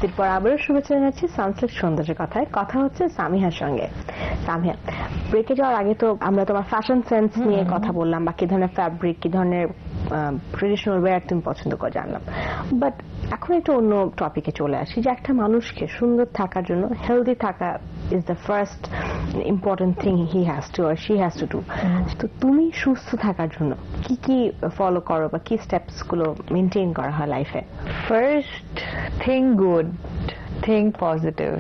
বিরতির পর আবারও শুভেচ্ছা জানাচ্ছি সানসেট সৌন্দর্যের কথায়। কথা হচ্ছে সামিহার সঙ্গে। সামিহা, ব্রেকে যাওয়ার আগে তো আমরা তোমার ফ্যাশন সেন্স নিয়ে কথা বললাম, বা কি ধরনের ফ্যাব্রিক, কি ধরনের ট্রেডিশনাল ওয়্যার তুমি পছন্দ করে জানলাম। বাট এখন একটু অন্য টপিকে চলে আসি, যে একটা মানুষকে সুন্দর থাকার জন্য হেলদি থাকা is the first important thing he has to or she has to do. তো তুমি সুস্থ থাকার জন্য কি কি ফলো করো বা কি স্টেপস গুলো মেনটেন করা হয় লাইফে? First, think good, think positive.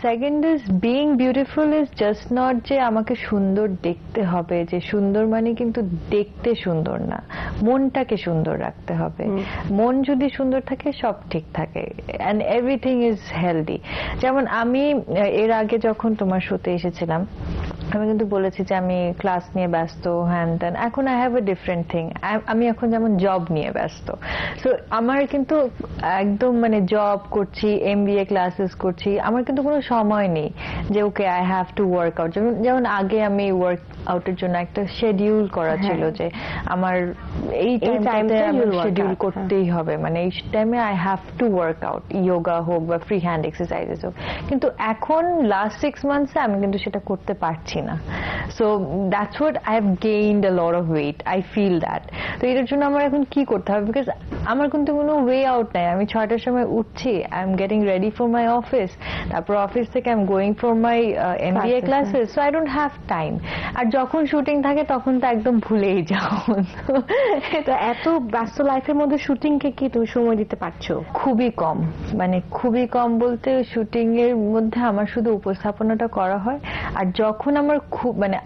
Second is being beautiful is just not যে আমাকে সুন্দর দেখতে হবে, যে সুন্দর মানে কিন্তু দেখতে সুন্দর না, মনটাকে সুন্দর রাখতে হবে। মন যদি সুন্দর থাকে সব ঠিক থাকে, and everything is healthy. যেমন আমি এর আগে যখন তোমার শোতে এসেছিলাম, আমি কিন্তু বলেছি যে আমি ক্লাস নিয়ে ব্যস্ত, হ্যান ত্যান। এখন I have a different thing, আমি এখন যেমন জব নিয়ে ব্যস্ত। সো আমার কিন্তু একদম মানে জব করছি, MBA ক্লাসেস করছি, আমার কিন্তু কোনো সময় নেই যে okay I have to work out. যেমন আগে আমি ওয়ার্ক আউটের জন্য একটা শিডিউল করা ছিল, যে আমার এই টাইমটাতে আমার শিডিউল করতেই হবে, মানে এই টাইমে I have to work out, yoga হোক বা ফ্রি হ্যান্ড এক্সারসাইজেস হোক। কিন্তু এখন লাস্ট 6 মান্থসে আমি কিন্তু সেটা করতে পারছি না। So that's what I have gained a lot of weight, I feel that. তো এটার জন্য আমার এখন কি করতে হবে, বিকজ আমার কিন্তু কোনো ওয়ে আউট নাই। আমি 6টার সময় উঠছি, I am getting ready for my office, তারপর অফিস থেকে I am going for my MBA classes, so I don't have time. আর যখন শুটিং থাকে তখন তো একদম ভুলেই যাও। তো এত ব্যস্ত লাইফের মধ্যে শুটিং কে কি তুমি সময় দিতে পারছো? খুবই কম, মানে খুবই কম বলতে শুটিং এর মধ্যে আমার শুধু উপস্থাপনাটা করা হয়। আর যখন আমার খুব মানে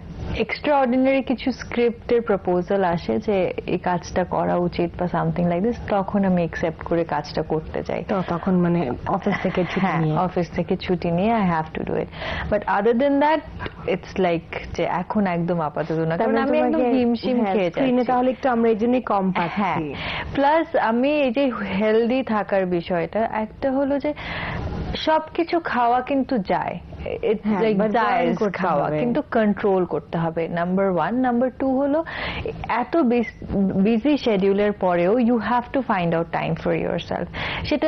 এক্সট্রা অর্ডিনারি কিছু স্ক্রিপ্টের প্রপোজাল আসে যে এই কাজটা করা উচিত বা সামথিং লাইক দিস, তখন আমি একসেপ্ট করে কাজটা করতে যাই। তো তখন মানে অফিস থেকে ছুটি নিয়ে, অফিস থেকে ছুটি নিয়ে I have to do it. But other than that it's like যে এখন একদম আপাতত না, কারণ আমি একদম হিমশিম খেয়ে যাচ্ছি। তাহলে একটু আমরা এই জন্যই কম পাচ্ছি। প্লাস আমি এই যে হেলদি থাকার বিষয়টা, একটা হলো যে সবকিছু খাওয়া কিন্তু যায়, খাওয়া কিন্তু কন্ট্রোল করতে হবে, নাম্বার 1। নাম্বার 2 হলো এত বিজি শিডিউলের পরেও you have to find out time for yourself. সেটা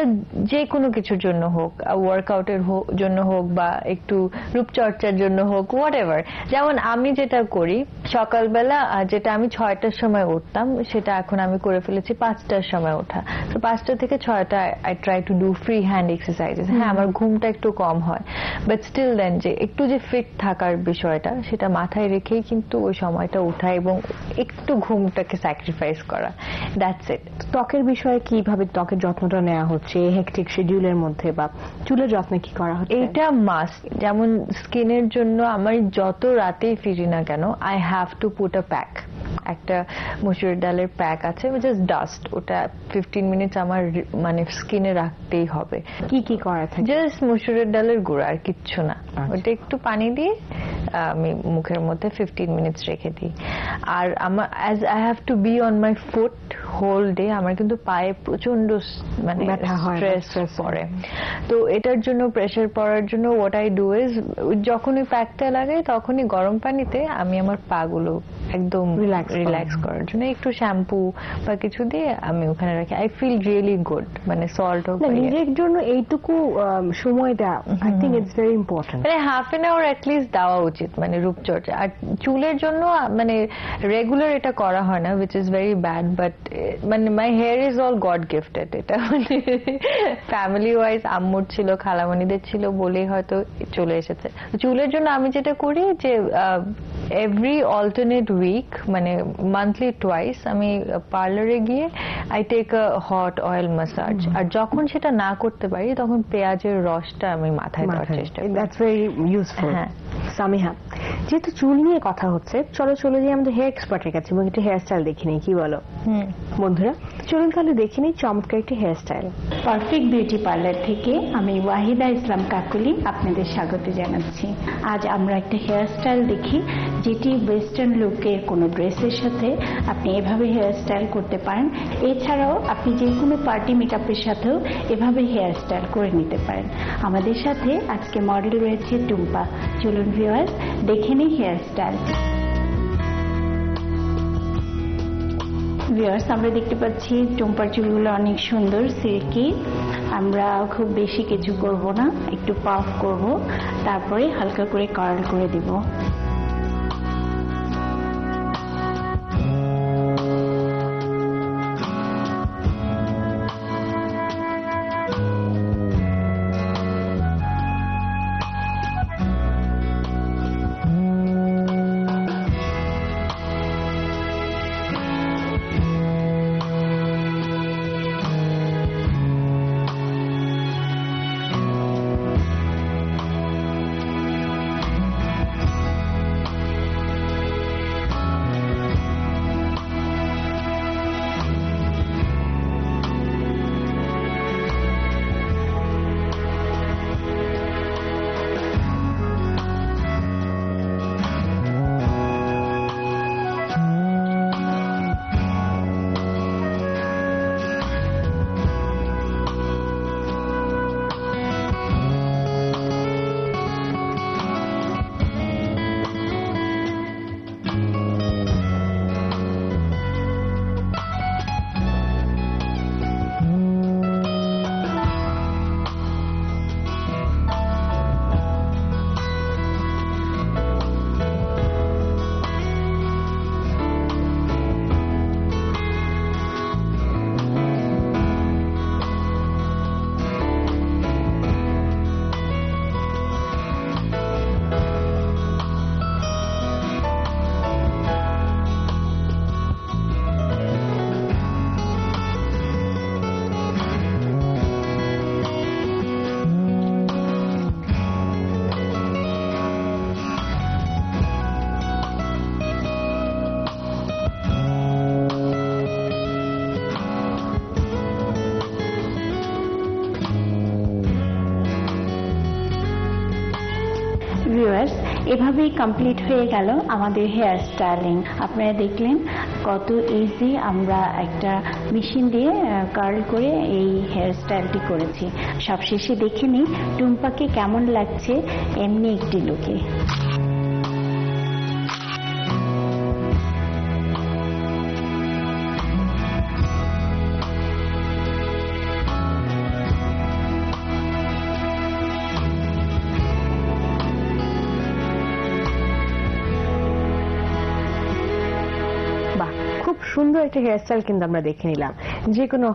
যে কোনো কিছুর জন্য হোক, ওয়ার্কআউটের জন্য হোক বা একটু রূপচর্চার জন্য হোক, হোয়াট এভার। যেমন আমি যেটা করি সকালবেলা, যেটা আমি 6টার সময় উঠতাম, সেটা এখন আমি করে ফেলেছি 5টার সময় ওঠা। তো 5টা থেকে 6টা I try to do free hand exercises. হ্যাঁ, আমার ঘুমটা একটু কম হয়, বাট স্টিল দেন যে একটু যে ফিট থাকার বিষয়টা, সেটা মাথায় রেখেই কিন্তু ওই সময়টা ওঠা এবং একটু ঘুমটাকে স্যাক্রিফাইস করা, দ্যাটস ইট। ত্বকের বিষয়ে কিভাবে ত্বকের যত্নটা নেওয়া হচ্ছে হেকটিক শিডিউলের মধ্যে, বা চুলের যত্ন কি করা হচ্ছে? এটা মাস্ট। যেমন স্কিনের জন্য আমার যত রাতেই ফিরি না কেন, I have to put a pack. একটা মসুরের ডালের প্যাক আছে, জাস্ট ডাস্ট, ওটা 15 মিনিটস আমার মানে স্কিনে রাখতেই হবে। কি কি করা থাকে? জাস্ট মসুরের ডালের গুঁড়া, আর কিচ্ছু না। ওটা একটু পানি দিয়ে আমি মুখের মধ্যে 15 মিনিটস রেখে দিই। আর আমার as I have to be on my foot whole day, আমার কিন্তু পায়ে প্রচন্ড মানে স্ট্রেস পড়ে। তো এটার জন্য, প্রেশার পড়ার জন্য হোয়াট আই ডু ইজ, যখন ওই প্যাকটা লাগাই তখনই গরম পানিতে আমি আমার পাগুলো একদম রিল্যাক্স করার জন্য একটু শ্যাম্পু বা কিছু দিয়ে আমি ওখানে রাখি। আই ফিল রিয়েলি গুড, মানে সল্ট হোক। নিজের জন্য এইটুকু সময় দেওয়া, I think it's very important. মানে হাফ এন আওয়ার অ্যাটলিস্ট দেওয়া উচিত, মানে রূপচর্চা। আর চুলের জন্য মানে রেগুলার এটা করা হয় না, which is very bad, but মানে my hair is all God gifted. এটা মানে ফ্যামিলি ওয়াইজ আম্মুর ছিল, খালামণিদের ছিল বলেই হয়তো চলে এসেছে। চুলের জন্য আমি যেটা করি যে এভরি অল্টারনেট উইক, মানে মান্থলি টুয়াইস, আমি পার্লারে গিয়ে I take a hot oil massage. আর যখন সেটা না করতে পারি তখন পেঁয়াজের রসটা আমি মাথায় দেওয়ার চেষ্টা করি। That's very useful. সামিহা, যেহেতু চুল নিয়ে কথা হচ্ছে, চলো চলে যাই আমাদের হেয়ার এক্সপার্টের কাছে এবং একটু হেয়ার স্টাইল দেখে নিই, কি বলো বন্ধুরা? চলুন তাহলে দেখে নিই চমৎকার একটি hair style. Perfect beauty parlour থেকে আমি ওয়াহিদা ইসলাম কাকুলি আপনাদের স্বাগত জানাচ্ছি। আজ আমরা একটা হেয়ার স্টাইল দেখি, যেটি ওয়েস্টার্ন লুকের কোনো ড্রেসের সাথে আপনি এভাবে হেয়ার স্টাইল করতে পারেন। এছাড়াও আপনি যে কোনো পার্টি মেকআপের সাথেও এভাবে হেয়ার স্টাইল করে নিতে পারেন। আমাদের সাথে আজকে মডেল রয়েছে টুম্পা। চলুন ভিউয়ার্স দেখে নিই হেয়ার স্টাইল। ভিউয়ার্স, আমরা দেখতে পাচ্ছি টুম্পার চুলগুলো অনেক সুন্দর, সিল্কি। আমরা খুব বেশি কিছু করব না, একটু পাফ করব, তারপরে হালকা করে কার্ল করে দিব। ভিউয়ার্স, এভাবেই কমপ্লিট হয়ে গেল আমাদের হেয়ার স্টাইলিং। আপনারা দেখলেন কত ইজি আমরা একটা মেশিন দিয়ে কার্ল করে এই হেয়ার স্টাইলটি করেছি। সবশেষে দেখে নিই টুম্পাকে কেমন লাগছে এমনি একটি লুকে। খুব সুন্দর একটা হেয়ার স্টাইল কিন্তু আমরা দেখে নিলাম। যে কোনো